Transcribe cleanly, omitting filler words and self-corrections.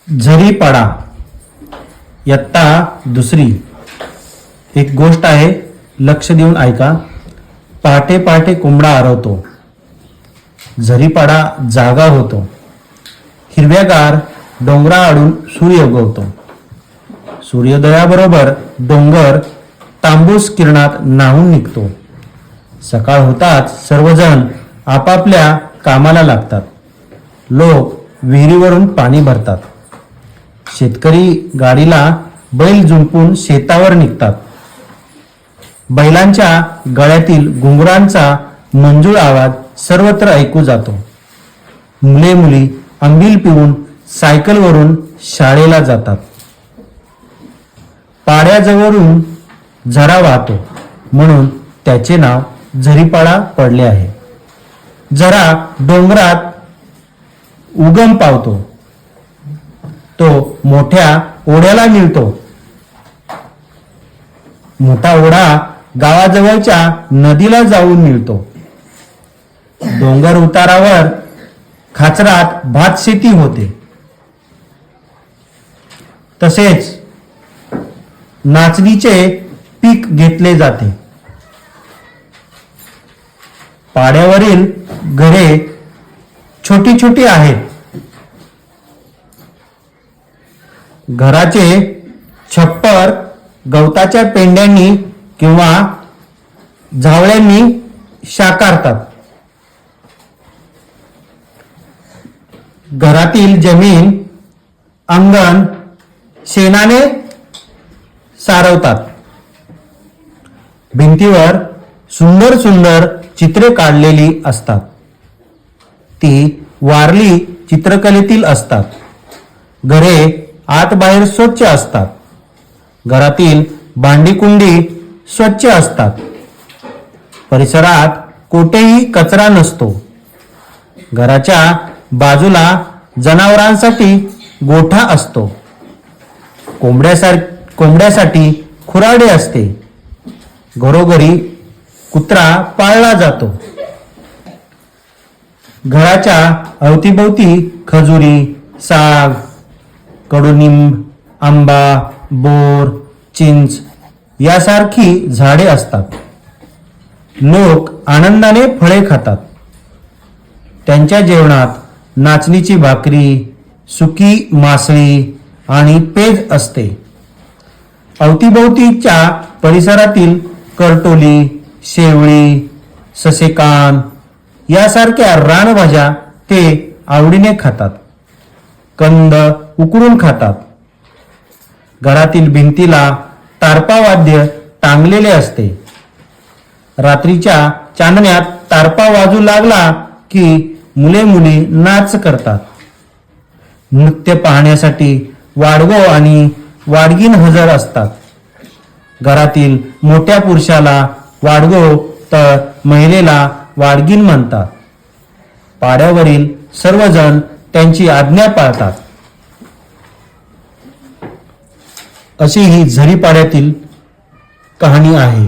झरीपाडा इयत्ता दुसरी। एक गोष्ट आहे, लक्ष देऊन ऐका। पहाटे पहाटे कोंबडा आरवतो, झरीपाडा जागा होतो, हिरव्यागार डोंगराआडून सूर्य उगवतो। सूर्योदयाबरोबर डोंगर तांबूस किरणात न्हाऊन निघतो। सकाळ होताच सर्वजण आपापल्या कामाला लागतात। लोक विहिरीवरून पाणी भरतात, शेतकरी गाडीला बैल जुंपून शेतावर निघतात। बैलांच्या गळ्यातील घुंगरांचा मंजूळ आवाज सर्वत्र ऐकू जातो। मुले मुली आंबील पिऊन सायकलवरून शाळेला जातात। पाड्याजवळून झरा वाहतो म्हणून त्याचे नाव झरीपाडा पडले आहे। झरा डोंगरात उगम पावतो, तो मोठ्या ओढ्याला मिळतो। मोठा ओढा गावाजवळच्या नदीला जाऊन मिळतो। डोंगर उतारावर खाचरात भात शेती होते, तसेच नाचणीचे पीक घेतले जाते। पाड्यावरील घरे छोटी छोटी आहेत। घराचे छप्पर गवताच्या पेंड्यांनी किंवा झावळ्यांनी शाकारतात। घरातील जमीन अंगण शेणाने सारवतात। भिंतीवर सुंदर सुंदर चित्रे काढलेली असतात, ती वारली चित्रकलेतील असतात। घरे आत बाहेर स्वच्छ असतात। घरातील भांडीकुंडी स्वच्छ असतात। परिसरात कोठेही कचरा नसतो। घराच्या बाजूला जनावरांसाठी गोठा असतो। कोंबड्यासाठी खुराडे असते। घरोघरी कुत्रा पाळला जातो। घराच्या अवतीभोवती खजुरी, साग, कडुनिंब, आंबा, बोर, चिंच यासारखी झाडे असतात। लोक आनंदाने फळे खातात। त्यांच्या जेवणात नाचणीची भाकरी, सुकी मासळी आणि पेज असते। अवतीभोवतीच्या परिसरातील करटोली, शेवळी, ससेकान यासारख्या रानभाज्या ते आवडीने खातात। कंद उकडून खातात। घरातील भिंतीला तारपा वाद्य टांगलेले असते। रात्रीच्या चांदण्यात तारपा वाजू लागला की मुले मुली नाच करतात। नृत्य पाहण्यासाठी वाडगो आणि वाडगीन हजर असतात। घरातील मोठ्या पुरुषाला वाडगो तर महिलेला वाडगीन म्हणतात। पाड्यावरील सर्वजण त्यांची आज्ञा पाळतात। अशी ही झरीपाड्यातील कहाणी आहे।